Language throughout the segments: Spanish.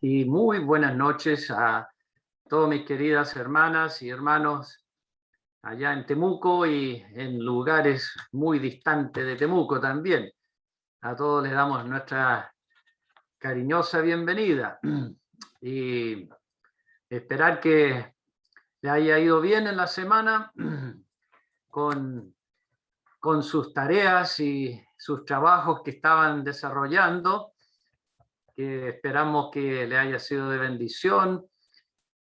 Y muy buenas noches a todas mis queridas hermanas y hermanos allá en Temuco y en lugares muy distantes de Temuco también. A todos les damos nuestra cariñosa bienvenida y esperar que le haya ido bien en la semana con, con sus tareas y sus trabajos que estaban desarrollando, que esperamos que le haya sido de bendición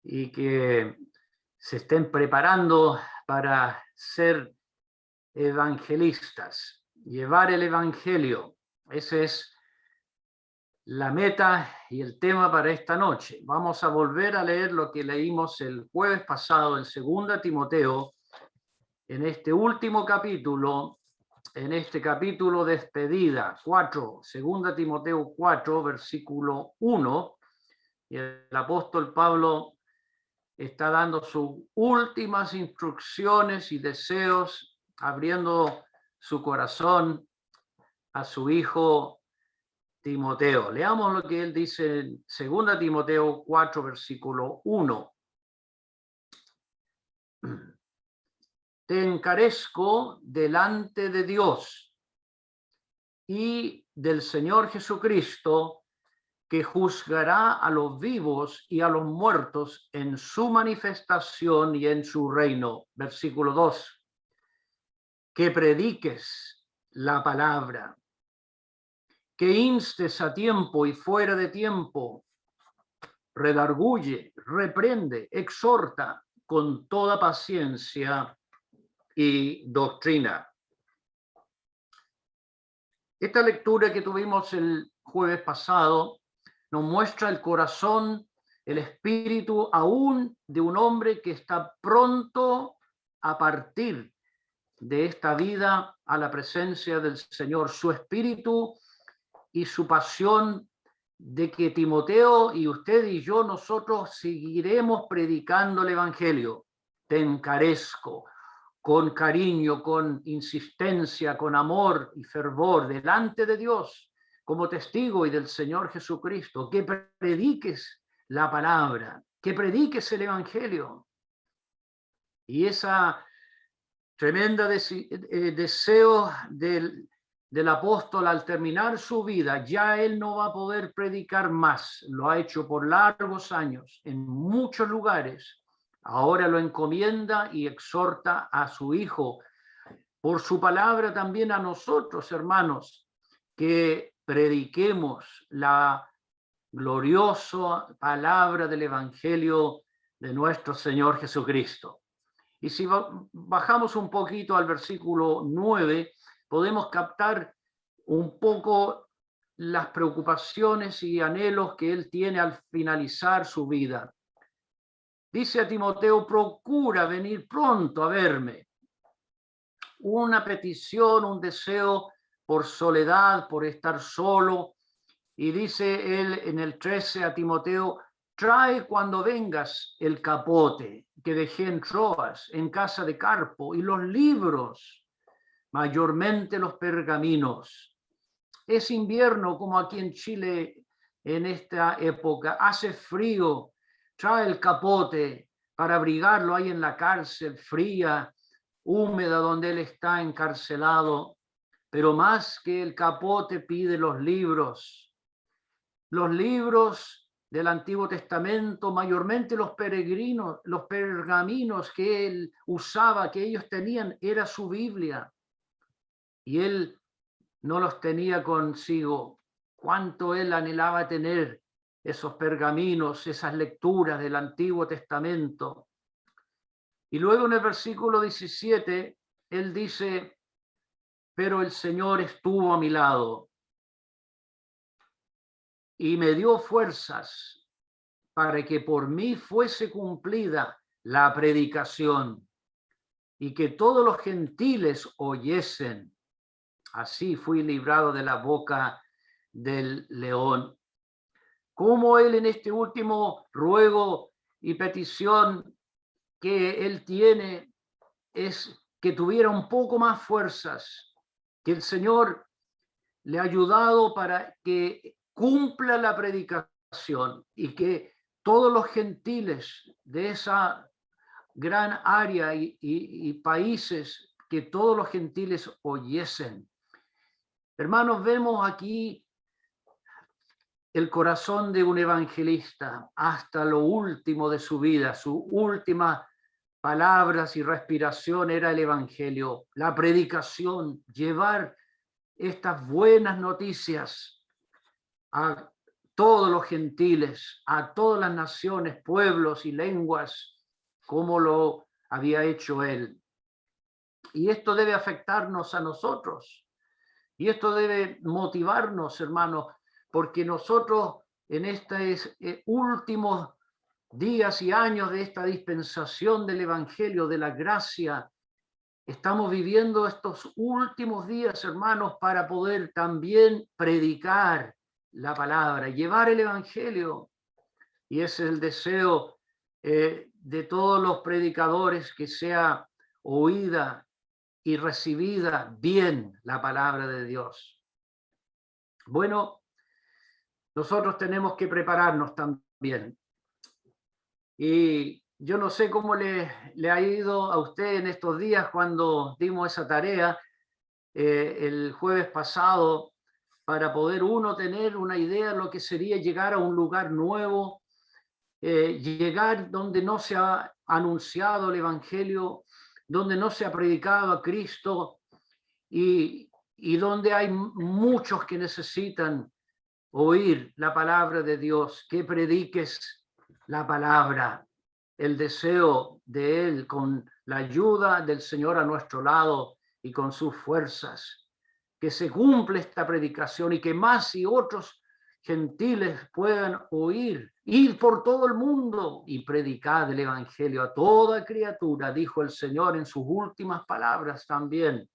y que se estén preparando para ser evangelistas, llevar el evangelio. Ese es la meta y el tema para esta noche. Vamos a volver a leer lo que leímos el jueves pasado en 2 Timoteo, en este último capítulo, en este capítulo despedida 4, 2 Timoteo 4, versículo 1, y el apóstol Pablo está dando sus últimas instrucciones y deseos, abriendo su corazón a su hijo Timoteo. Leamos lo que él dice en 2 Timoteo 4, versículo 1. Te encarezco delante de Dios y del Señor Jesucristo, que juzgará a los vivos y a los muertos en su manifestación y en su reino. Versículo 2. Que prediques la palabra, que instes a tiempo y fuera de tiempo, redarguye, reprende, exhorta con toda paciencia y doctrina. Esta lectura que tuvimos el jueves pasado nos muestra el corazón, el espíritu aún de un hombre que está pronto a partir de esta vida a la presencia del Señor. Su espíritu y su pasión de que Timoteo y usted y yo, nosotros seguiremos predicando el evangelio. Te encarezco con cariño, con insistencia, con amor y fervor delante de Dios como testigo y del Señor Jesucristo, que prediques la palabra, que prediques el evangelio. Y esa tremenda deseo del apóstol al terminar su vida, ya él no va a poder predicar más. Lo ha hecho por largos años en muchos lugares. Ahora lo encomienda y exhorta a su hijo por su palabra también a nosotros, hermanos, que prediquemos la gloriosa palabra del evangelio de nuestro Señor Jesucristo. Y si bajamos un poquito al versículo 9, podemos captar un poco las preocupaciones y anhelos que él tiene al finalizar su vida. Dice a Timoteo: procura venir pronto a verme. Una petición, un deseo por soledad, por estar solo. Y dice él en el 13 a Timoteo: trae cuando vengas el capote que dejé en Troas, en casa de Carpo, y los libros, mayormente los pergaminos. Es invierno como aquí en Chile en esta época, hace frío, trae el capote para abrigarlo ahí en la cárcel fría, húmeda, donde él está encarcelado, pero más que el capote pide los libros del Antiguo Testamento, mayormente los peregrinos, los pergaminos que él usaba, que ellos tenían, era su Biblia, y él no los tenía consigo. Cuánto él anhelaba tener esos pergaminos, esas lecturas del Antiguo Testamento. Y luego en el versículo 17, él dice: pero el Señor estuvo a mi lado y me dio fuerzas para que por mí fuese cumplida la predicación y que todos los gentiles oyesen. Así fui librado de la boca del león. Como él en este último ruego y petición que él tiene es que tuviera un poco más fuerzas, que el Señor le ha ayudado para que cumpla la predicación y que todos los gentiles de esa gran área y países, que todos los gentiles oyesen. Hermanos, vemos aquí el corazón de un evangelista hasta lo último de su vida. Su última palabras y respiración era el evangelio, la predicación, llevar estas buenas noticias a todos los gentiles, a todas las naciones, pueblos y lenguas, como lo había hecho él. Y esto debe afectarnos a nosotros. Y esto debe motivarnos, hermanos, porque nosotros en estos últimos días y años de esta dispensación del Evangelio, de la gracia, estamos viviendo estos últimos días, hermanos, para poder también predicar la palabra, llevar el Evangelio. Y ese es el deseo de todos los predicadores, que sea oída y recibida bien la palabra de Dios. Bueno, nosotros tenemos que prepararnos también. Y yo no sé cómo le ha ido a usted en estos días cuando dimos esa tarea el jueves pasado, para poder uno tener una idea de lo que sería llegar a un lugar nuevo, llegar donde no se ha anunciado el Evangelio, donde no se ha predicado a Cristo y donde hay muchos que necesitan oír la palabra de Dios, que prediques la palabra, el deseo de Él, con la ayuda del Señor a nuestro lado y con sus fuerzas, que se cumple esta predicación y que más y otros gentiles puedan oír, ir por todo el mundo y predicar el Evangelio a toda criatura, dijo el Señor en sus últimas palabras también,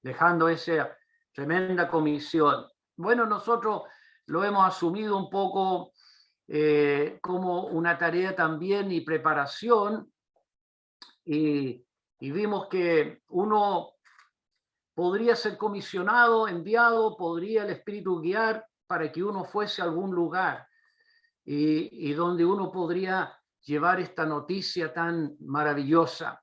dejando esa tremenda comisión. Bueno, nosotros lo hemos asumido un poco como una tarea también y preparación, y vimos que uno podría ser comisionado, enviado, podría el Espíritu guiar para que uno fuese a algún lugar y donde uno podría llevar esta noticia tan maravillosa.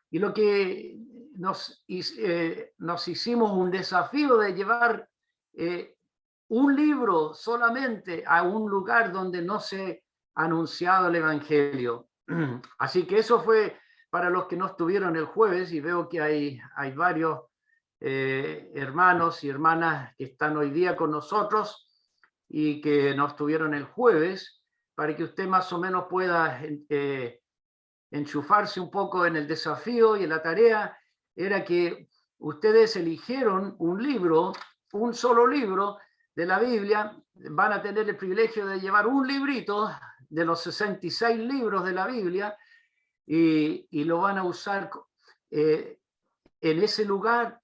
Y lo que nos hicimos un desafío de llevar un libro solamente a un lugar donde no se ha anunciado el Evangelio. Así que eso fue para los que no estuvieron el jueves, y veo que hay varios hermanos y hermanas que están hoy día con nosotros y que no estuvieron el jueves, para que usted más o menos pueda enchufarse un poco en el desafío. Y en la tarea era que ustedes eligieron un libro, un solo libro de la Biblia. Van a tener el privilegio de llevar un librito de los 66 libros de la Biblia y lo van a usar en ese lugar.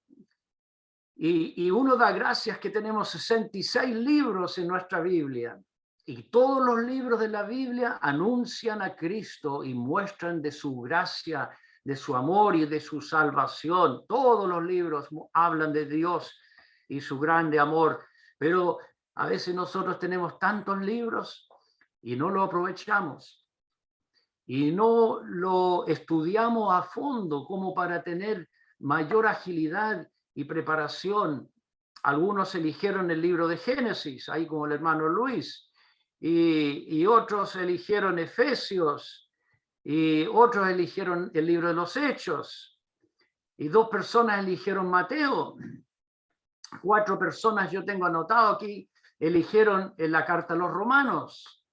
Y uno da gracias que tenemos 66 libros en nuestra Biblia. Y todos los libros de la Biblia anuncian a Cristo y muestran de su gracia, de su amor y de su salvación. Todos los libros hablan de Dios y su grande amor. Pero a veces nosotros tenemos tantos libros y no lo aprovechamos. Y no lo estudiamos a fondo como para tener mayor agilidad y preparación. Algunos eligieron el libro de Génesis, ahí como el hermano Luis, y otros eligieron Efesios, y otros eligieron el libro de los Hechos, y 2 personas eligieron Mateo, 4 personas, yo tengo anotado aquí, eligieron la carta a los Romanos,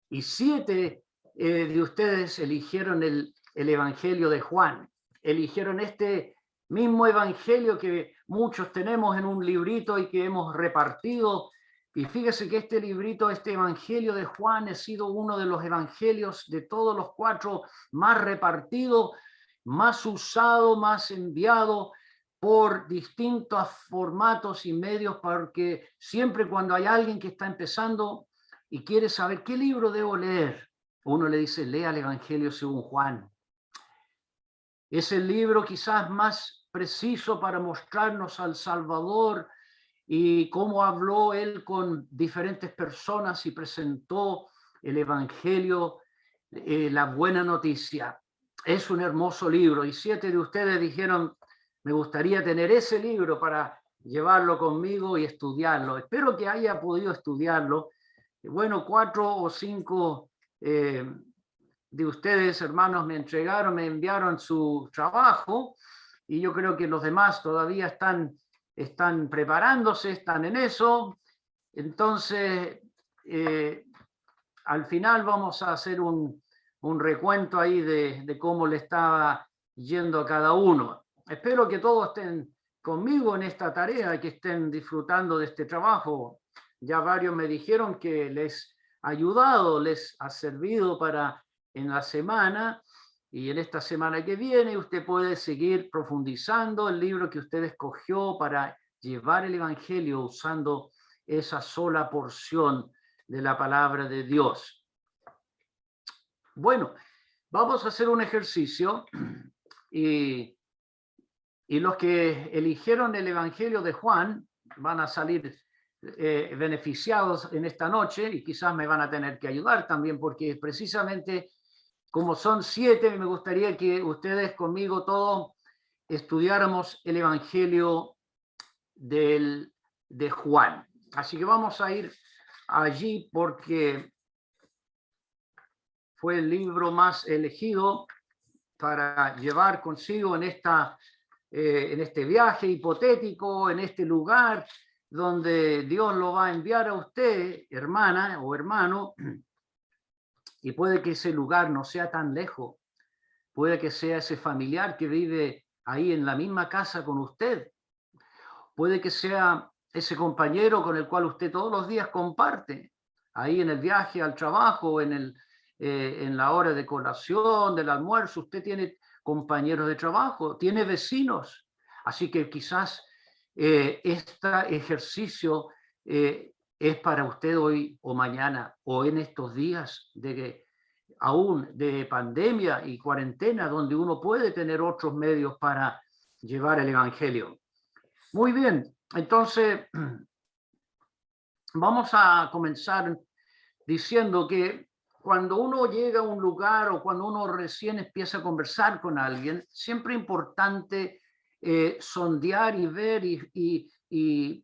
y 7 de ustedes eligieron el Evangelio de Juan, eligieron este mismo evangelio que muchos tenemos en un librito y que hemos repartido. Y fíjese que este librito, este evangelio de Juan, ha sido uno de los evangelios de todos los 4 más repartido, más usado, más enviado por distintos formatos y medios, porque siempre cuando hay alguien que está empezando y quiere saber qué libro debo leer, uno le dice, lea el Evangelio según Juan. Es el libro quizás más preciso para mostrarnos al Salvador y cómo habló él con diferentes personas y presentó el Evangelio, la buena noticia. Es un hermoso libro y 7 de ustedes dijeron, me gustaría tener ese libro para llevarlo conmigo y estudiarlo. Espero que haya podido estudiarlo. Bueno, 4 o 5 de ustedes, hermanos, me enviaron su trabajo y yo creo que los demás todavía están preparándose, están en eso. Entonces, al final vamos a hacer un recuento ahí de cómo le estaba yendo a cada uno. Espero que todos estén conmigo en esta tarea y que estén disfrutando de este trabajo. Ya varios me dijeron que les ha ayudado, les ha servido para en la semana, y en esta semana que viene usted puede seguir profundizando el libro que usted escogió para llevar el Evangelio usando esa sola porción de la palabra de Dios. Bueno, vamos a hacer un ejercicio y los que eligieron el Evangelio de Juan van a salir beneficiados en esta noche y quizás me van a tener que ayudar también porque precisamente como son 7, me gustaría que ustedes conmigo todos estudiáramos el Evangelio de Juan. Así que vamos a ir allí porque fue el libro más elegido para llevar consigo en este viaje hipotético, en este lugar donde Dios lo va a enviar a usted, hermana o hermano, y puede que ese lugar no sea tan lejos, puede que sea ese familiar que vive ahí en la misma casa con usted, puede que sea ese compañero con el cual usted todos los días comparte, ahí en el viaje al trabajo, en la hora de colación, del almuerzo, usted tiene compañeros de trabajo, tiene vecinos, así que quizás este ejercicio es para usted hoy o mañana o en estos días aún de pandemia y cuarentena, donde uno puede tener otros medios para llevar el Evangelio. Muy bien, entonces vamos a comenzar diciendo que cuando uno llega a un lugar o cuando uno recién empieza a conversar con alguien, siempre es importante sondear y ver y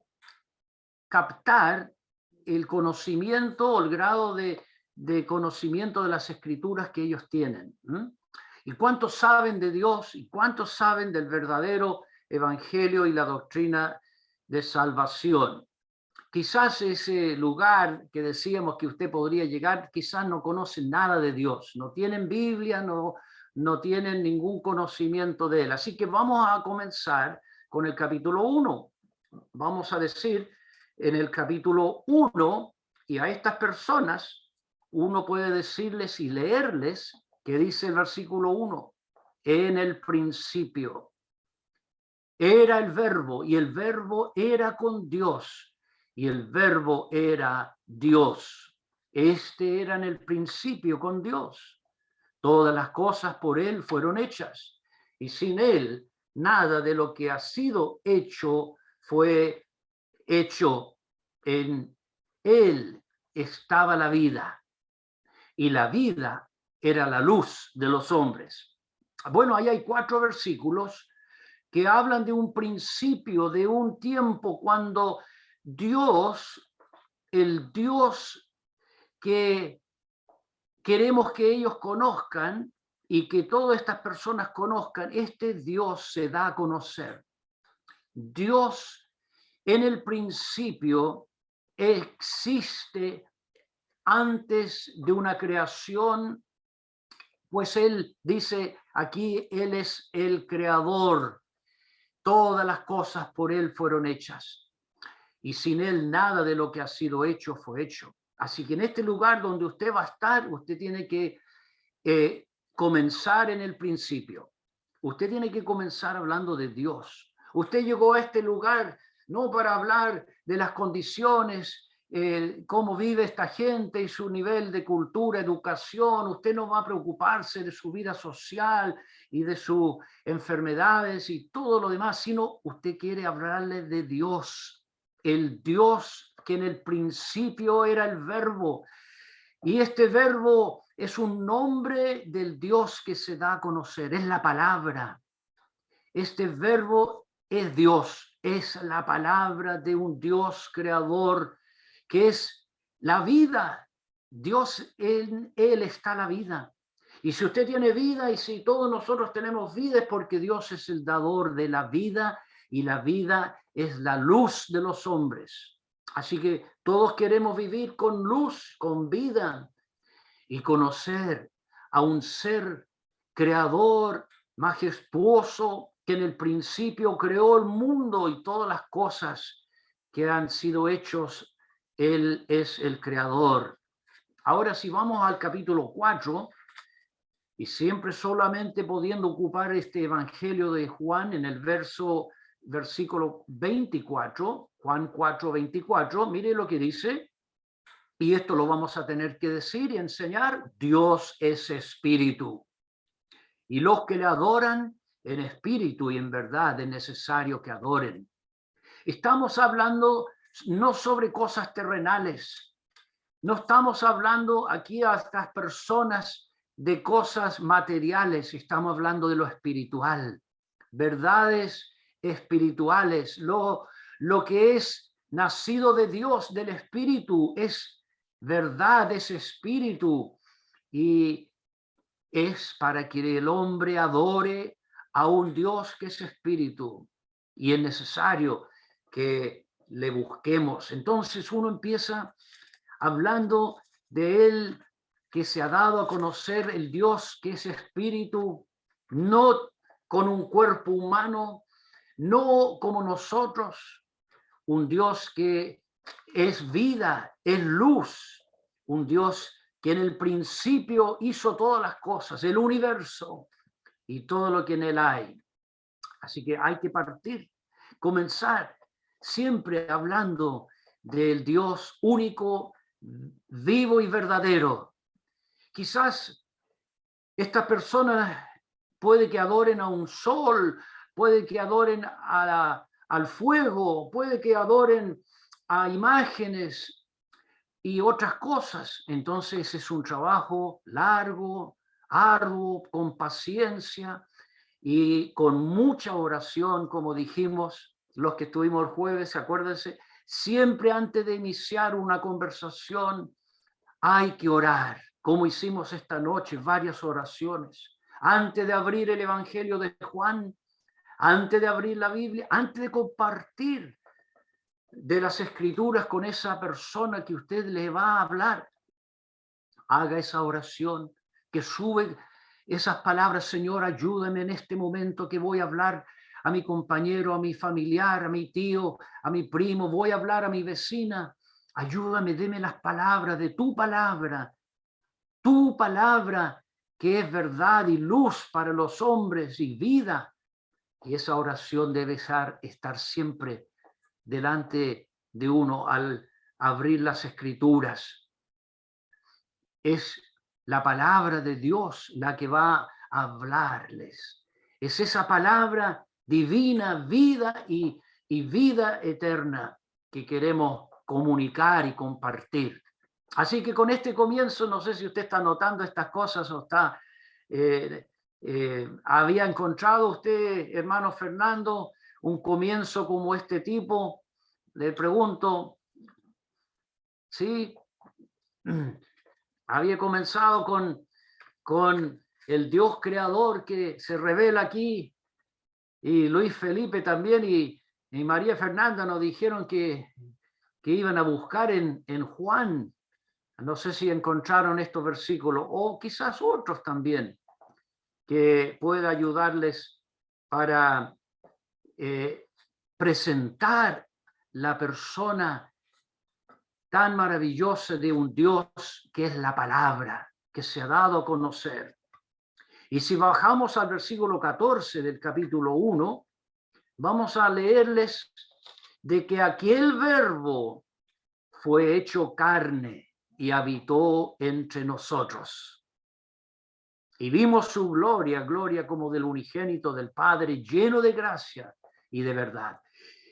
captar el conocimiento o el grado de conocimiento de las escrituras que ellos tienen. Y cuántos saben de Dios y cuántos saben del verdadero evangelio y la doctrina de salvación. Quizás ese lugar que decíamos que usted podría llegar, quizás no conocen nada de Dios, no tienen Biblia, no tienen ningún conocimiento de él. Así que vamos a comenzar con el capítulo 1. Vamos a decir en el capítulo 1, y a estas personas uno puede decirles y leerles que dice el versículo 1, en el principio era el verbo y el verbo era con Dios y el verbo era Dios. Este era en el principio con Dios. Todas las cosas por él fueron hechas y sin él nada de lo que ha sido hecho fue hecho. En él estaba la vida y la vida era la luz de los hombres. Bueno, ahí hay 4 versículos que hablan de un principio, de un tiempo cuando Dios, el Dios que queremos que ellos conozcan y que todas estas personas conozcan, este Dios se da a conocer. Dios en el principio existe antes de una creación, pues él dice aquí, él es el creador. Todas las cosas por él fueron hechas y sin él nada de lo que ha sido hecho fue hecho. Así que en este lugar donde usted va a estar, usted tiene que comenzar en el principio. Usted tiene que comenzar hablando de Dios. Usted llegó a este lugar no para hablar de las condiciones, cómo vive esta gente y su nivel de cultura, educación. Usted no va a preocuparse de su vida social y de sus enfermedades y todo lo demás, sino usted quiere hablarle de Dios. el Dios que en el principio era el Verbo. Y este Verbo es un nombre del Dios que se da a conocer, es la palabra. Este Verbo es Dios, es la palabra de un Dios creador, que es la vida. Dios, en Él está la vida. Y si usted tiene vida y si todos nosotros tenemos vida es porque Dios es el dador de la vida y la vida es la luz de los hombres. Así que todos queremos vivir con luz, con vida y conocer a un ser creador majestuoso que en el principio creó el mundo y todas las cosas que han sido hechos. Él es el creador. Ahora si vamos al capítulo 4, y siempre solamente pudiendo ocupar este evangelio de Juan en el versículo 24, Juan 4, 24, mire lo que dice, y esto lo vamos a tener que decir y enseñar: Dios es espíritu, y los que le adoran en espíritu y en verdad es necesario que adoren. Estamos hablando no sobre cosas terrenales, no estamos hablando aquí a estas personas de cosas materiales, estamos hablando de lo espiritual, verdades espirituales, lo que es nacido de Dios, del espíritu, es verdad, es espíritu, y es para que el hombre adore a un Dios que es espíritu, y es necesario que le busquemos. Entonces uno empieza hablando de Él, que se ha dado a conocer, el Dios que es espíritu, no con un cuerpo humano, no como nosotros, un Dios que es vida, es luz, un Dios que en el principio hizo todas las cosas, el universo y todo lo que en él hay. Así que hay que partir, comenzar siempre hablando del Dios único, vivo y verdadero. Quizás estas personas puede que adoren a un sol, puede que adoren al fuego, puede que adoren a imágenes y otras cosas. Entonces es un trabajo largo, arduo, con paciencia y con mucha oración, como dijimos los que estuvimos el jueves, acuérdense, siempre antes de iniciar una conversación hay que orar, como hicimos esta noche, varias oraciones. Antes de abrir el Evangelio de Juan, antes de abrir la Biblia, antes de compartir de las Escrituras con esa persona que usted le va a hablar, haga esa oración, que sube esas palabras: Señor, ayúdame en este momento que voy a hablar a mi compañero, a mi familiar, a mi tío, a mi primo, voy a hablar a mi vecina. Ayúdame, deme las palabras de tu palabra que es verdad y luz para los hombres y vida. Y esa oración debe estar siempre delante de uno al abrir las Escrituras. Es la palabra de Dios la que va a hablarles. Es esa palabra divina, vida y vida eterna que queremos comunicar y compartir. Así que con este comienzo, no sé si usted está notando estas cosas o está... ¿había encontrado usted, hermano Fernando, un comienzo como este tipo? Le pregunto, ¿sí? Había comenzado con el Dios creador que se revela aquí, y Luis Felipe también y María Fernanda nos dijeron que iban a buscar en Juan. No sé si encontraron estos versículos o quizás otros también que pueda ayudarles para presentar la persona tan maravillosa de un Dios que es la palabra, que se ha dado a conocer. Y si bajamos al versículo 14 del capítulo 1, vamos a leerles de que aquel Verbo fue hecho carne y habitó entre nosotros. Y vimos su gloria, gloria como del unigénito del Padre, lleno de gracia y de verdad.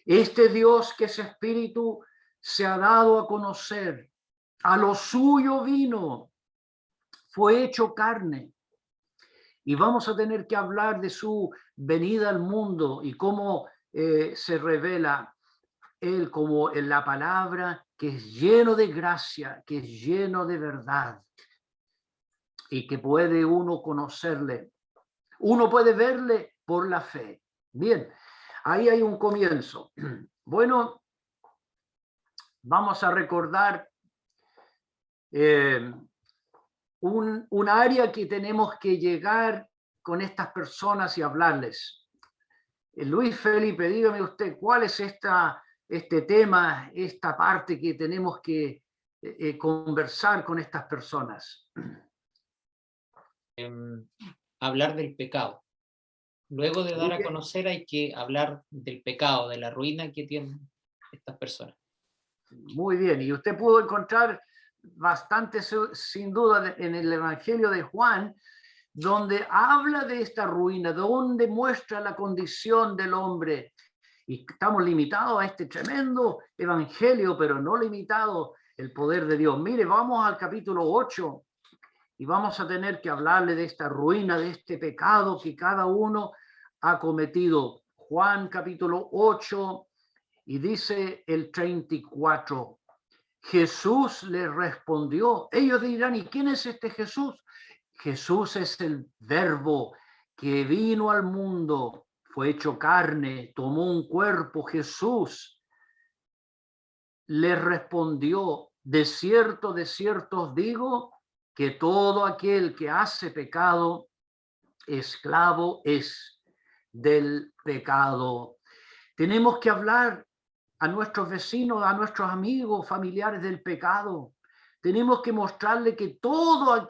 Este Dios que es espíritu se ha dado a conocer. A lo suyo vino, fue hecho carne. Y vamos a tener que hablar de su venida al mundo y cómo se revela Él como en la palabra, que es lleno de gracia, que es lleno de verdad y que puede uno conocerle. Uno puede verle por la fe. Bien, ahí hay un comienzo. Bueno, vamos a recordar un área que tenemos que llegar con estas personas y hablarles. Luis Felipe, dígame usted, ¿cuál es este tema, esta parte que tenemos que conversar con estas personas? Hablar del pecado. Luego de Muy dar a bien. conocer hay que hablar del pecado, de la ruina que tienen estas personas. Muy bien, y usted pudo encontrar bastante, sin duda, en el Evangelio de Juan, donde habla de esta ruina, donde muestra la condición del hombre. Y estamos limitados a este tremendo Evangelio, pero no limitado el poder de Dios. Mire, vamos al capítulo 8 y vamos a tener que hablarle de esta ruina, de este pecado que cada uno ha cometido. Juan capítulo 8 y dice el 34. Jesús le respondió. Ellos dirán, ¿y quién es este Jesús? Jesús es el Verbo que vino al mundo, fue hecho carne, tomó un cuerpo. Jesús le respondió, de cierto os digo, que todo aquel que hace pecado, esclavo es del pecado. Tenemos que hablar a nuestros vecinos, a nuestros amigos, familiares del pecado. Tenemos que mostrarle que todos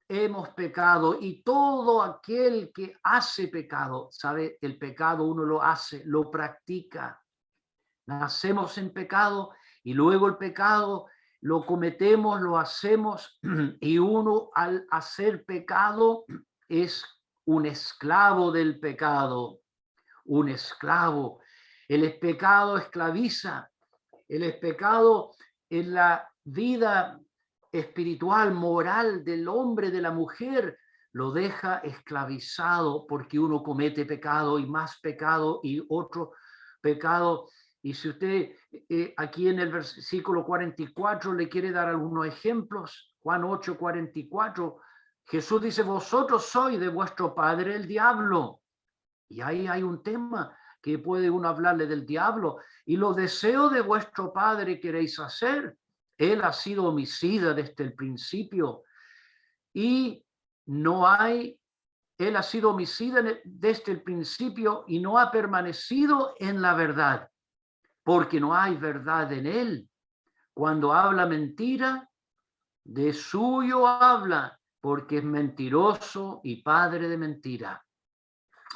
hemos pecado y todo aquel que hace pecado, ¿sabe? El pecado uno lo hace, lo practica. Nacemos en pecado y luego el pecado lo cometemos, lo hacemos y uno al hacer pecado es un esclavo del pecado, un esclavo. El pecado esclaviza, el pecado en la vida espiritual, moral del hombre, de la mujer, lo deja esclavizado porque uno comete pecado y más pecado y otro pecado. Y si usted aquí en el versículo 44 le quiere dar algunos ejemplos, Juan 8, 44, Jesús dice, vosotros sois de vuestro padre el diablo. Y ahí hay un tema que puede uno hablarle del diablo. Y los deseos de vuestro padre queréis hacer. Él ha sido homicida desde el principio. Y no hay, él ha sido homicida desde el principio y no ha permanecido en la verdad, porque no hay verdad en él. Cuando habla mentira, de suyo habla, porque es mentiroso y padre de mentira.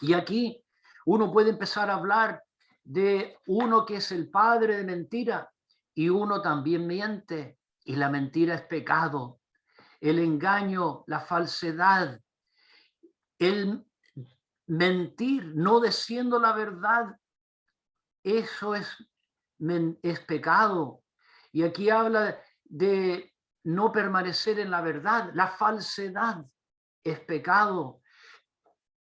Y aquí uno puede empezar a hablar de uno que es el padre de mentira y uno también miente y la mentira es pecado. El engaño, la falsedad, el mentir no diciendo la verdad, eso es pecado. Y aquí habla de no permanecer en la verdad, la falsedad es pecado.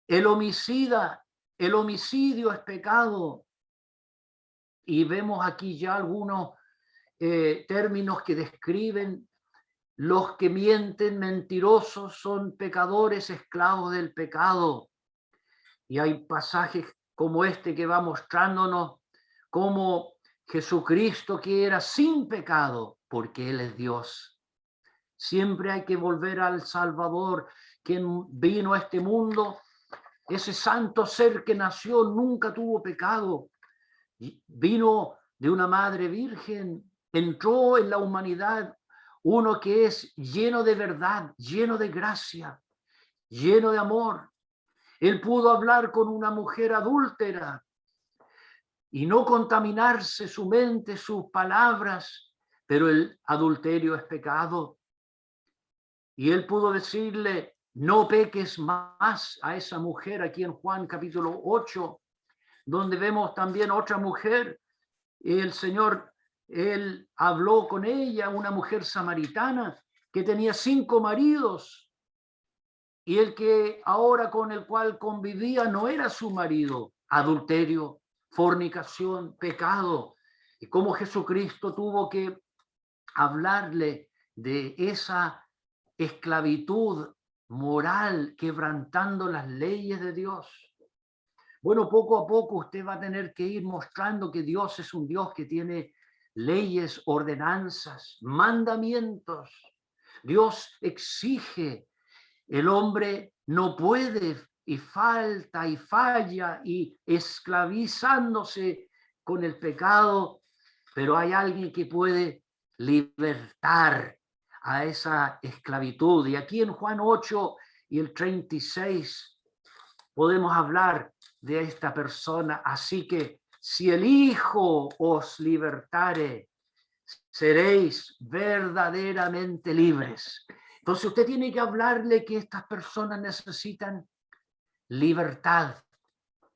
El homicida, el homicidio es pecado. Y vemos aquí ya algunos términos que describen los que mienten, mentirosos, son pecadores, esclavos del pecado. Y hay pasajes como este que va mostrándonos cómo Jesucristo, que era sin pecado, porque Él es Dios. Siempre hay que volver al Salvador, quien vino a este mundo. Ese santo ser que nació nunca tuvo pecado. Vino de una madre virgen, entró en la humanidad, uno que es lleno de verdad, lleno de gracia, lleno de amor. Él pudo hablar con una mujer adúltera y no contaminarse su mente, sus palabras, pero el adulterio es pecado. Y él pudo decirle, no peques más a esa mujer aquí en Juan capítulo 8, donde vemos también otra mujer. El Señor, él habló con ella, una mujer samaritana que tenía 5 maridos, y el que ahora con el cual convivía no era su marido. Adulterio, fornicación, pecado. Y cómo Jesucristo tuvo que hablarle de esa esclavitud moral, quebrantando las leyes de Dios. Bueno, poco a poco usted va a tener que ir mostrando que Dios es un Dios que tiene leyes, ordenanzas, mandamientos. Dios exige. El hombre no puede y falta y falla y esclavizándose con el pecado, pero hay alguien que puede libertar a esa esclavitud. Y aquí en Juan 8 y el 36 podemos hablar de esta persona. Así que si el Hijo os libertare, seréis verdaderamente libres. Entonces usted tiene que hablarle que estas personas necesitan libertad,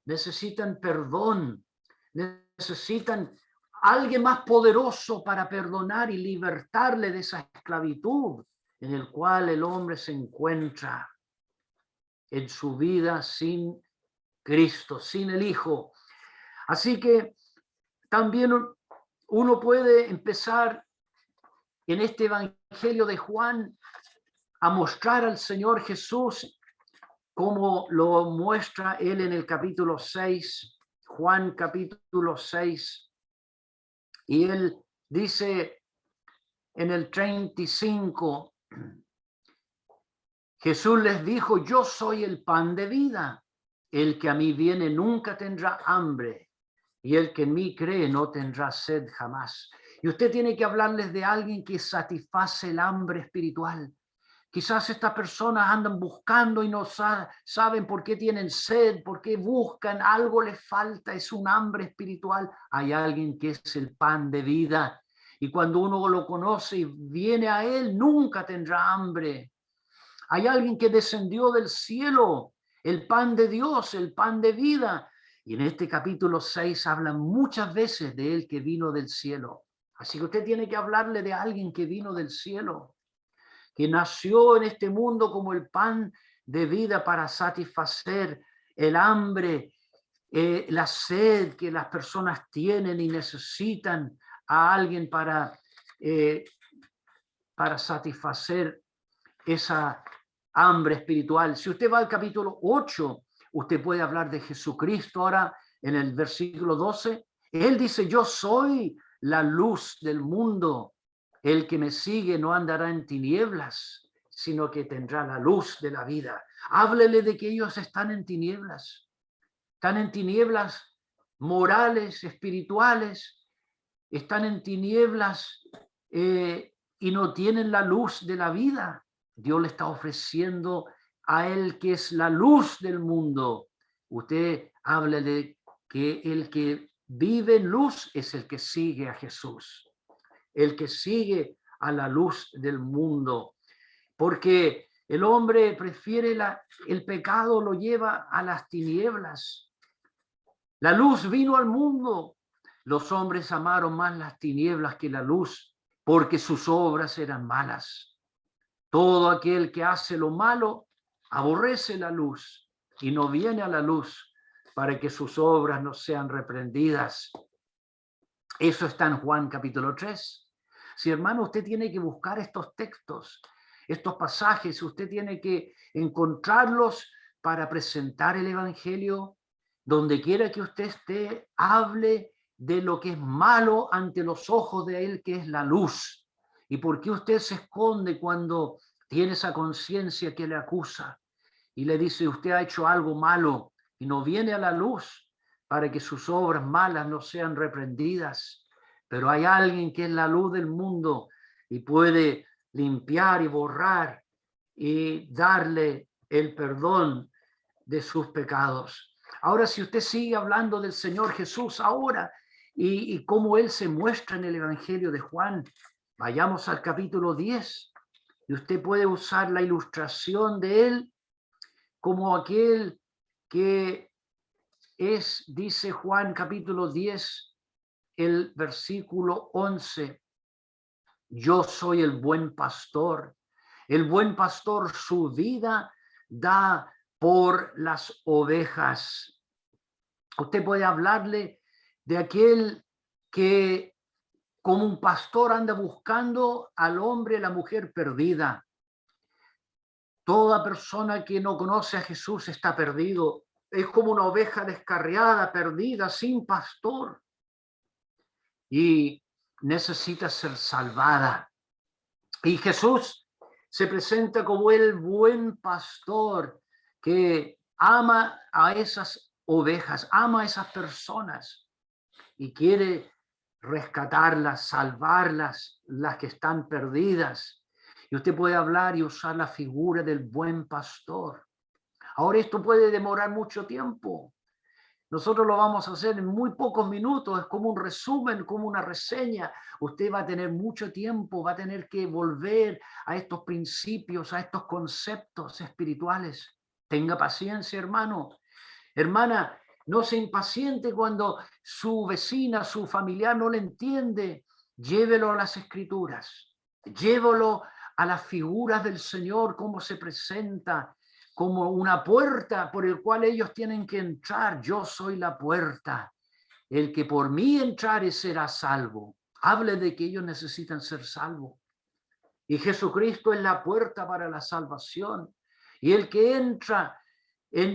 necesitan perdón, necesitan alguien más poderoso para perdonar y libertarle de esa esclavitud en el cual el hombre se encuentra en su vida sin Cristo, sin el Hijo. Así que también uno puede empezar en este Evangelio de Juan a mostrar al Señor Jesús como lo muestra él en el capítulo 6, Juan capítulo 6, y él dice en el 35, Jesús les dijo, yo soy el pan de vida, el que a mí viene nunca tendrá hambre, y el que en mí cree no tendrá sed jamás. Y usted tiene que hablarles de alguien que satisface el hambre espiritual. Quizás estas personas andan buscando y no saben por qué tienen sed, por qué buscan, algo les falta, es un hambre espiritual. Hay alguien que es el pan de vida, y cuando uno lo conoce y viene a él, nunca tendrá hambre. Hay alguien que descendió del cielo, el pan de Dios, el pan de vida. Y en este capítulo 6 hablan muchas veces de él que vino del cielo. Así que usted tiene que hablarle de alguien que vino del cielo, que nació en este mundo como el pan de vida para satisfacer el hambre, la sed que las personas tienen y necesitan a alguien para satisfacer esa hambre espiritual. Si usted va al capítulo 8, usted puede hablar de Jesucristo ahora en el versículo 12. Él dice, yo soy la luz del mundo. El que me sigue no andará en tinieblas, sino que tendrá la luz de la vida. Háblele de que ellos están en tinieblas morales, espirituales, están en tinieblas y no tienen la luz de la vida. Dios le está ofreciendo a él que es la luz del mundo. Usted hable de que el que vive en luz es el que sigue a Jesús, el que sigue a la luz del mundo, porque el hombre prefiere el pecado, lo lleva a las tinieblas. La luz vino al mundo. Los hombres amaron más las tinieblas que la luz, porque sus obras eran malas. Todo aquel que hace lo malo aborrece la luz y no viene a la luz para que sus obras no sean reprendidas. Eso está en Juan capítulo 3. Si hermano, usted tiene que buscar estos textos, estos pasajes, usted tiene que encontrarlos para presentar el Evangelio. Donde quiera que usted esté, hable de lo que es malo ante los ojos de él, que es la luz. ¿Y por qué usted se esconde cuando tiene esa conciencia que le acusa y le dice, usted ha hecho algo malo y no viene a la luz para que sus obras malas no sean reprendidas? Pero hay alguien que es la luz del mundo y puede limpiar y borrar y darle el perdón de sus pecados. Ahora, si usted sigue hablando del Señor Jesús ahora y cómo Él se muestra en el Evangelio de Juan, vayamos al capítulo 10 y usted puede usar la ilustración de Él como aquel que dice Juan capítulo 10, el versículo 11, yo soy el buen pastor. El buen pastor su vida da por las ovejas. Usted puede hablarle de aquel que como un pastor anda buscando al hombre, la mujer perdida. Toda persona que no conoce a Jesús está perdido. Es como una oveja descarriada, perdida, sin pastor. Y necesita ser salvada. Y Jesús se presenta como el buen pastor que ama a esas ovejas, ama a esas personas y quiere rescatarlas, salvarlas, las que están perdidas. Y usted puede hablar y usar la figura del buen pastor. Ahora esto puede demorar mucho tiempo. Nosotros lo vamos a hacer en muy pocos minutos, es como un resumen, como una reseña. Usted va a tener mucho tiempo, va a tener que volver a estos principios, a estos conceptos espirituales. Tenga paciencia, hermano. Hermana, no se impaciente cuando su vecina, su familiar no le entiende. Llévelo a las escrituras, llévelo a las figuras del Señor, cómo se presenta, como una puerta por el cual ellos tienen que entrar. Yo soy la puerta. El que por mí entrare será salvo. Hable de que ellos necesitan ser salvos. Y Jesucristo es la puerta para la salvación. Y el que entra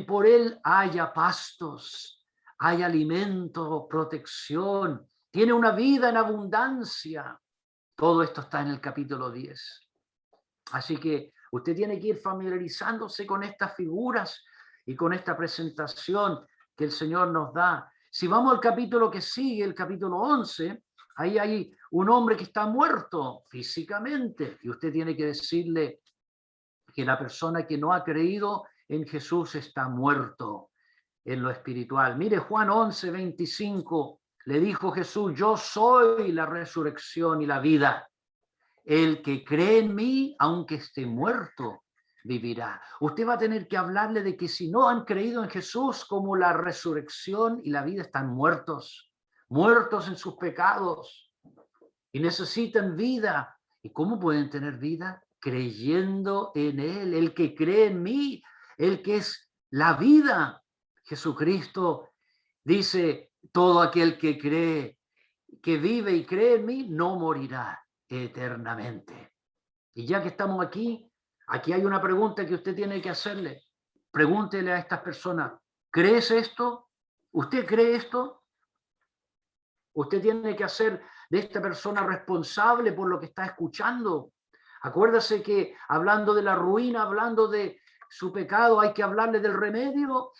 por él haya pastos, hay alimento, protección, tiene una vida en abundancia. Todo esto está en el capítulo 10. Así que usted tiene que ir familiarizándose con estas figuras y con esta presentación que el Señor nos da. Si vamos al capítulo que sigue, el capítulo 11, ahí hay un hombre que está muerto físicamente y usted tiene que decirle que la persona que no ha creído en Jesús está muerto en lo espiritual. Mire Juan 11, 25, le dijo Jesús, yo soy la resurrección y la vida. El que cree en mí, aunque esté muerto, vivirá. Usted va a tener que hablarle de que si no han creído en Jesús, como la resurrección y la vida están muertos, muertos en sus pecados y necesitan vida. ¿Y cómo pueden tener vida? Creyendo en Él. El que cree en mí, el que es la vida. Jesucristo dice, todo aquel que cree, que vive y cree en mí, no morirá eternamente. Y ya que estamos aquí hay una pregunta que usted tiene que hacerle. Pregúntele a estas personas, ¿crees esto? ¿Usted cree esto? Usted tiene que hacer de esta persona responsable por lo que está escuchando. Acuérdese que hablando de la ruina, hablando de su pecado, hay que hablarle del remedio.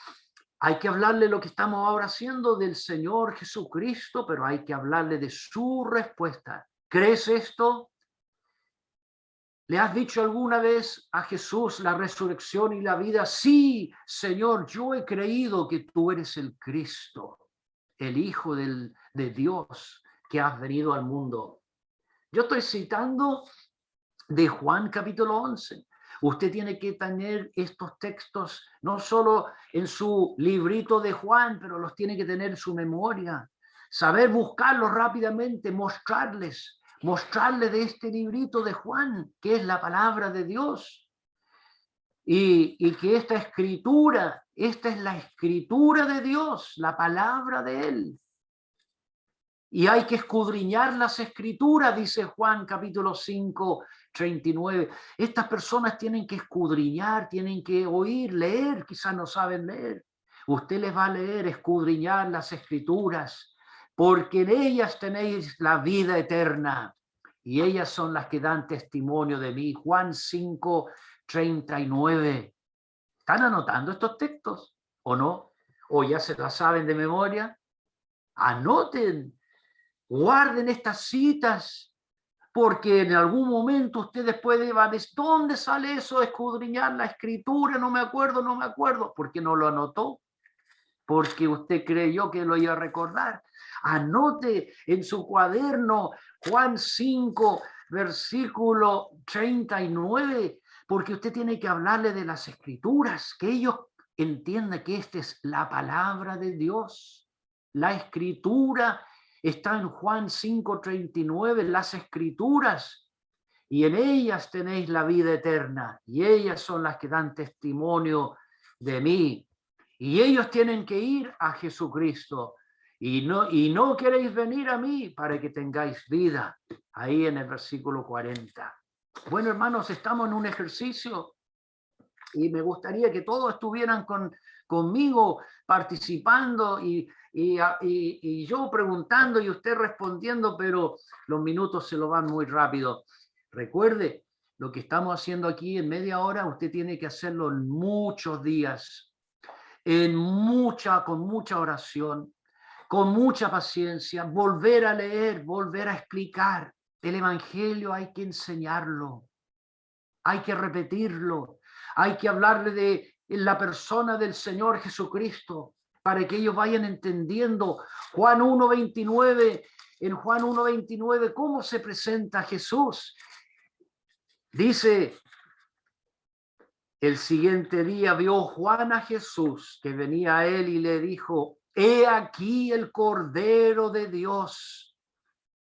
Hay que hablarle lo que estamos ahora haciendo del Señor Jesucristo, pero hay que hablarle de su respuesta. ¿Crees esto? ¿Le has dicho alguna vez a Jesús la resurrección y la vida? Sí, Señor, yo he creído que tú eres el Cristo, el Hijo de Dios que has venido al mundo. Yo estoy citando de Juan capítulo 11. Usted tiene que tener estos textos no solo en su librito de Juan, pero los tiene que tener en su memoria. Saber buscarlos rápidamente, mostrarles de este librito de Juan, que es la palabra de Dios. Y que esta es la escritura de Dios, la palabra de Él. Y hay que escudriñar las escrituras, dice Juan capítulo 5, 39. Estas personas tienen que escudriñar, tienen que oír, leer, quizás no saben leer. Usted les va a leer, escudriñar las escrituras, porque en ellas tenéis la vida eterna y ellas son las que dan testimonio de mí. Juan 5, 39. ¿Están anotando estos textos o no? ¿O ya se las saben de memoria? Anoten. Guarden estas citas, porque en algún momento ustedes pueden decir, ¿dónde sale eso? Escudriñar la escritura, no me acuerdo, porque no lo anotó, porque usted creyó que lo iba a recordar. Anote en su cuaderno Juan 5, versículo 39, porque usted tiene que hablarle de las escrituras, que ellos entienda que esta es la palabra de Dios. La escritura está en Juan 5:39, las escrituras, y en ellas tenéis la vida eterna, y ellas son las que dan testimonio de mí. Y ellos tienen que ir a Jesucristo, y no queréis venir a mí para que tengáis vida. Ahí en el versículo 40. Bueno, hermanos, estamos en un ejercicio y me gustaría que todos estuvieran conmigo participando y yo preguntando y usted respondiendo, pero los minutos se lo van muy rápido. Recuerde, lo que estamos haciendo aquí en media hora, usted tiene que hacerlo en muchos días, con mucha oración, con mucha paciencia, volver a leer, volver a explicar. El Evangelio hay que enseñarlo, hay que repetirlo, hay que hablarle de la persona del Señor Jesucristo para que ellos vayan entendiendo Juan 1:29, en Juan 1:29, cómo se presenta Jesús. Dice, el siguiente día vio Juan a Jesús que venía a él y le dijo, he aquí el Cordero de Dios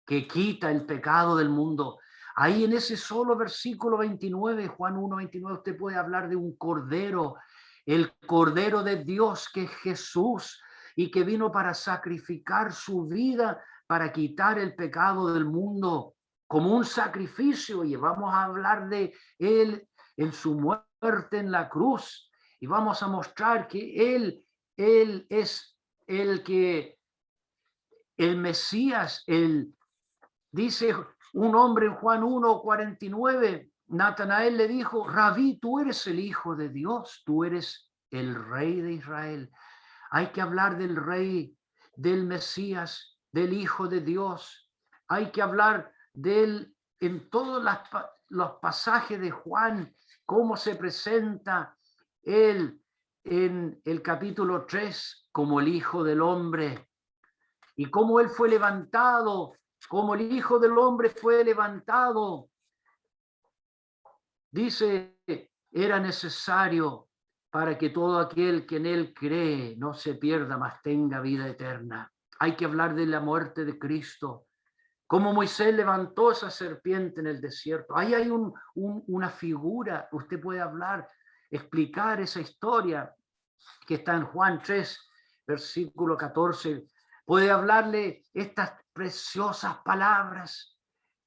que quita el pecado del mundo. Ahí en ese solo versículo 29, Juan 1:29, usted puede hablar de un cordero, el Cordero de Dios que es Jesús y que vino para sacrificar su vida para quitar el pecado del mundo como un sacrificio. Y vamos a hablar de él en su muerte en la cruz y vamos a mostrar que él es el Mesías, dice un hombre en Juan 1:49, Natanael le dijo, Rabí, tú eres el Hijo de Dios, tú eres el Rey de Israel. Hay que hablar del Rey, del Mesías, del Hijo de Dios. Hay que hablar de él en todos los pasajes de Juan, cómo se presenta él en el capítulo 3 como el Hijo del Hombre y cómo él fue levantado, como el Hijo del Hombre fue levantado. Dice, era necesario para que todo aquel que en él cree no se pierda, mas tenga vida eterna. Hay que hablar de la muerte de Cristo, como Moisés levantó esa serpiente en el desierto. Ahí hay una figura, usted puede hablar, explicar esa historia que está en Juan 3, versículo 14. Puede hablarle estas preciosas palabras,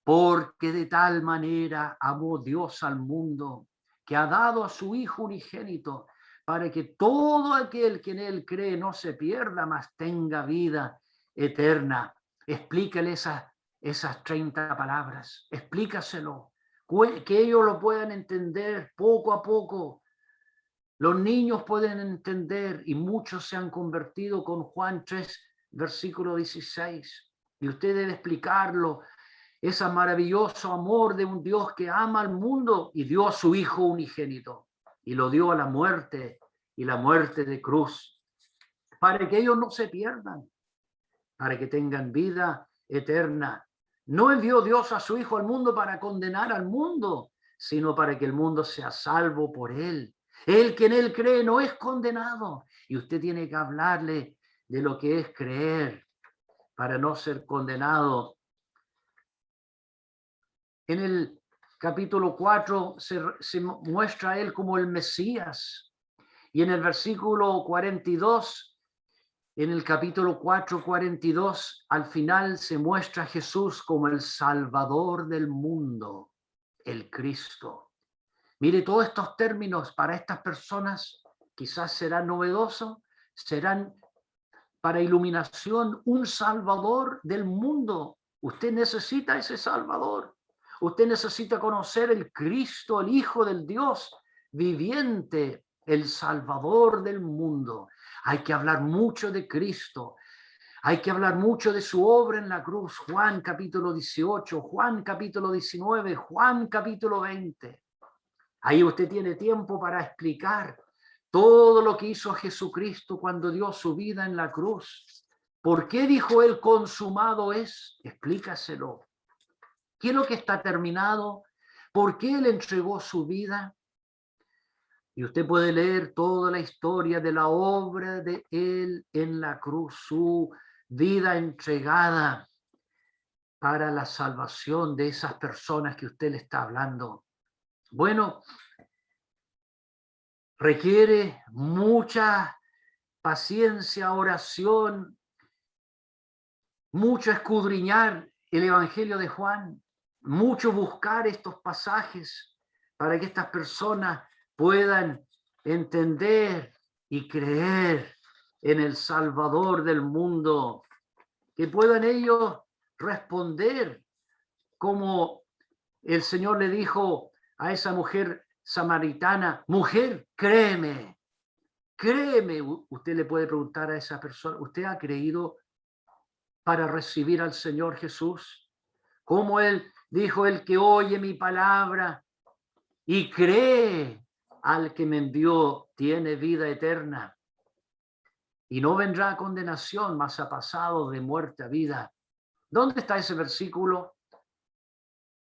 porque de tal manera amó Dios al mundo, que ha dado a su Hijo unigénito, para que todo aquel que en él cree no se pierda, mas tenga vida eterna. Explícale esas 30 palabras, explícaselo, que ellos lo puedan entender poco a poco. Los niños pueden entender y muchos se han convertido con Juan 3, versículo 16. Y usted debe explicarlo, ese maravilloso amor de un Dios que ama al mundo y dio a su Hijo unigénito y lo dio a la muerte y la muerte de cruz, para que ellos no se pierdan, para que tengan vida eterna. No envió Dios a su Hijo al mundo para condenar al mundo, sino para que el mundo sea salvo por él. El que en él cree no es condenado. Y usted tiene que hablarle de lo que es creer para no ser condenado. En el capítulo 4 se muestra a él como el Mesías. Y en el versículo 42, en el capítulo 4:42, al final se muestra a Jesús como el Salvador del mundo, el Cristo. Mire, todos estos términos para estas personas quizás serán novedosos, serán para iluminación, un Salvador del mundo. Usted necesita ese Salvador. Usted necesita conocer el Cristo, el Hijo del Dios viviente, el Salvador del mundo. Hay que hablar mucho de Cristo. Hay que hablar mucho de su obra en la cruz. Juan capítulo 18, Juan capítulo 19, Juan capítulo 20. Ahí usted tiene tiempo para explicar todo lo que hizo Jesucristo cuando dio su vida en la cruz. ¿Por qué dijo él consumado es? Explícaselo. ¿Qué es lo que está terminado? ¿Por qué él entregó su vida? Y usted puede leer toda la historia de la obra de él en la cruz, su vida entregada para la salvación de esas personas que usted le está hablando. Bueno, requiere mucha paciencia, oración, mucho escudriñar el Evangelio de Juan, mucho buscar estos pasajes para que estas personas puedan entender y creer en el Salvador del mundo, que puedan ellos responder como el Señor le dijo a esa mujer samaritana: mujer, créeme, créeme. Usted le puede preguntar a esa persona: ¿usted ha creído para recibir al Señor Jesús? Como él dijo: el que oye mi palabra y cree al que me envió tiene vida eterna y no vendrá a condenación, mas ha pasado de muerte a vida. ¿Dónde está ese versículo?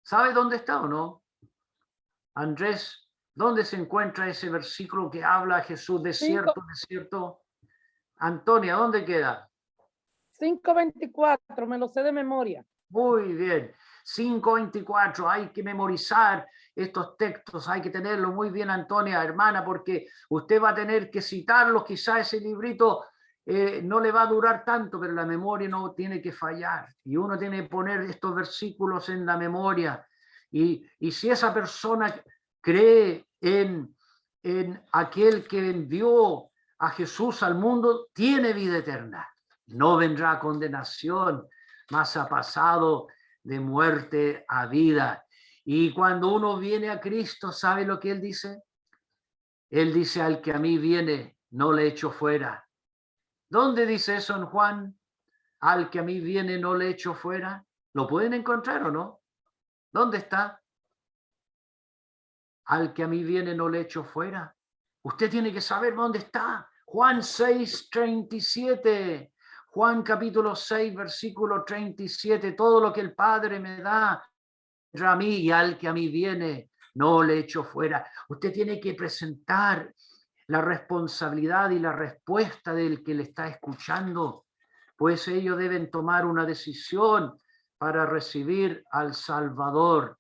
¿Sabe dónde está o no? Andrés, ¿dónde se encuentra ese versículo que habla Jesús? Desierto, desierto. Antonia, ¿dónde queda? 5:24, me lo sé de memoria. Muy bien. 5:24, hay que memorizar estos textos, hay que tenerlo muy bien, Antonia, hermana, porque usted va a tener que citarlos. Quizá ese librito no le va a durar tanto, pero la memoria no tiene que fallar. Y uno tiene que poner estos versículos en la memoria. Y si esa persona cree en aquel que envió a Jesús al mundo, tiene vida eterna. No vendrá a condenación, mas ha pasado de muerte a vida. Y cuando uno viene a Cristo, ¿sabe lo que él dice? Él dice: al que a mí viene, no le echo fuera. ¿Dónde dice eso en Juan? Al que a mí viene, no le echo fuera. ¿Lo pueden encontrar o no? ¿Dónde está? Al que a mí viene, no le echo fuera. Usted tiene que saber dónde está. Juan 6:37. Juan capítulo 6, versículo 37. Todo lo que el Padre me da a mí, y al que a mí viene, no le echo fuera. Usted tiene que presentar la responsabilidad y la respuesta del que le está escuchando, pues ellos deben tomar una decisión para recibir al Salvador.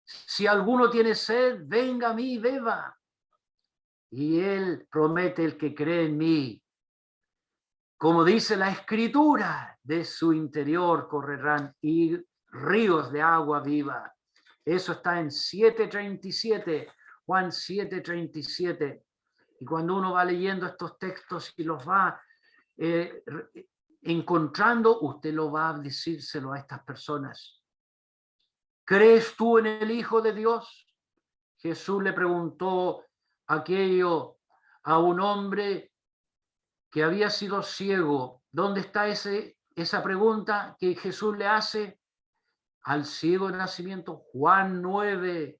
Si alguno tiene sed, venga a mí y beba. Y él promete: el que cree en mí, como dice la Escritura, de su interior correrán y ríos de agua viva. Eso está en 7:37, Juan 7:37. Y cuando uno va leyendo estos textos y los va encontrando, usted lo va a decírselo a estas personas. ¿Crees tú en el Hijo de Dios? Jesús le preguntó aquello a un hombre que había sido ciego. ¿Dónde está esa pregunta que Jesús le hace al ciego de nacimiento? Juan 9,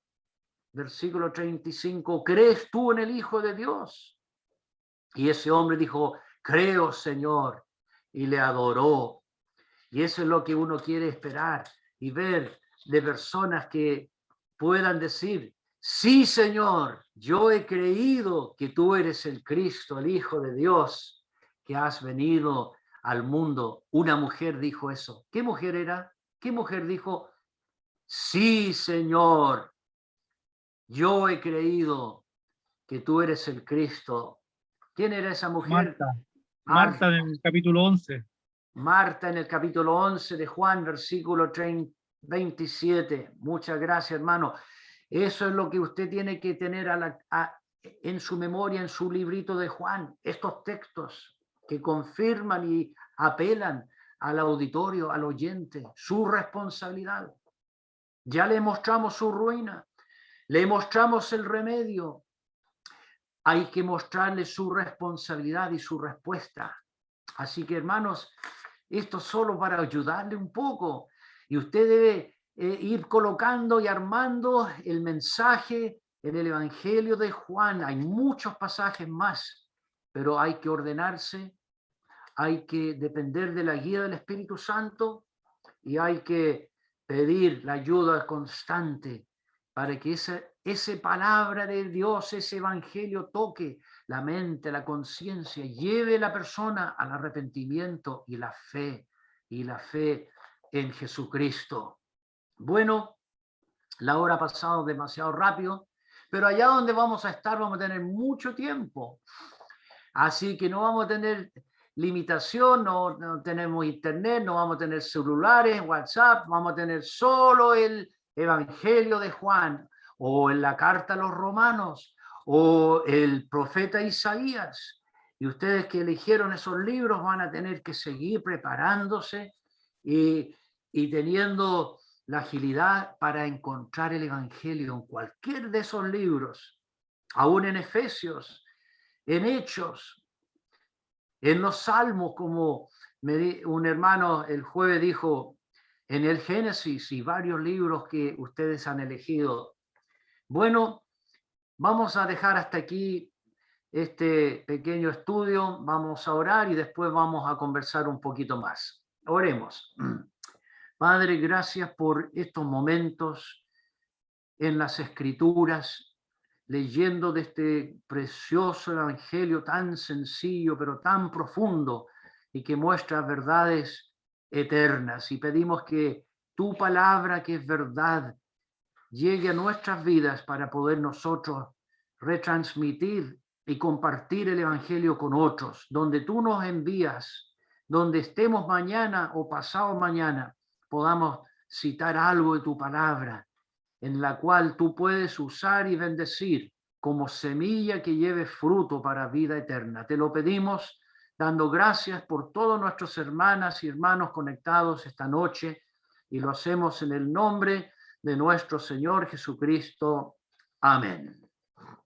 versículo 35. ¿Crees tú en el Hijo de Dios? Y ese hombre dijo: creo, Señor, y le adoró. Y eso es lo que uno quiere esperar y ver de personas que puedan decir: sí, Señor, yo he creído que tú eres el Cristo, el Hijo de Dios, que has venido al mundo. Una mujer dijo eso. ¿Qué mujer era? ¿Qué mujer dijo: sí, Señor, yo he creído que tú eres el Cristo? ¿Quién era esa mujer? Marta en el capítulo 11. Marta en el capítulo 11 de Juan, versículo 27. Muchas gracias, hermano. Eso es lo que usted tiene que tener en su memoria, en su librito de Juan. Estos textos que confirman y apelan al auditorio, al oyente, su responsabilidad. Ya le mostramos su ruina, le mostramos el remedio. Hay que mostrarle su responsabilidad y su respuesta. Así que, hermanos, esto solo para ayudarle un poco. Y usted debe ir colocando y armando el mensaje en el Evangelio de Juan. Hay muchos pasajes más, pero hay que ordenarse, hay que depender de la guía del Espíritu Santo y hay que pedir la ayuda constante para que esa palabra de Dios, ese evangelio toque la mente, la conciencia, lleve a la persona al arrepentimiento y la fe en Jesucristo. Bueno, la hora ha pasado demasiado rápido, pero allá donde vamos a estar vamos a tener mucho tiempo. Así que no vamos a tener limitación, no tenemos internet, no vamos a tener celulares, WhatsApp, vamos a tener solo el Evangelio de Juan o en la carta a los romanos o el profeta Isaías. Y ustedes que eligieron esos libros van a tener que seguir preparándose y teniendo la agilidad para encontrar el Evangelio en cualquier de esos libros, aún en Efesios, en Hechos, en los Salmos, como un hermano el jueves dijo, en el Génesis y varios libros que ustedes han elegido. Bueno, vamos a dejar hasta aquí este pequeño estudio, vamos a orar y después vamos a conversar un poquito más. Oremos. Padre, gracias por estos momentos en las Escrituras, leyendo de este precioso evangelio tan sencillo, pero tan profundo y que muestra verdades eternas. Y pedimos que tu palabra, que es verdad, llegue a nuestras vidas para poder nosotros retransmitir y compartir el evangelio con otros, donde tú nos envías, donde estemos mañana o pasado mañana, podamos citar algo de tu palabra, en la cual tú puedes usar y bendecir como semilla que lleve fruto para vida eterna. Te lo pedimos dando gracias por todos nuestros hermanas y hermanos conectados esta noche y lo hacemos en el nombre de nuestro Señor Jesucristo. Amén.